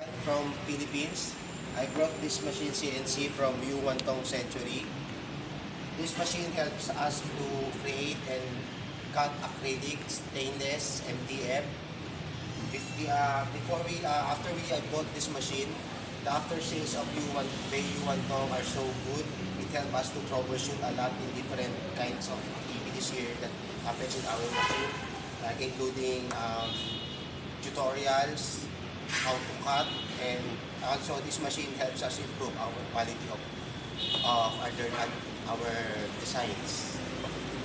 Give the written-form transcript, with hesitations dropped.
From Philippines. I brought this machine CNC from Yuantong Century. This machine helps us to create and cut acrylic, stainless, MDF. After we bought this machine, the after sales of Yuantong are so good. It helps us to troubleshoot a lot in different kinds of activities here that happens in our machine, like including tutorials, how to cut, and also this machine helps us improve our quality of our designs.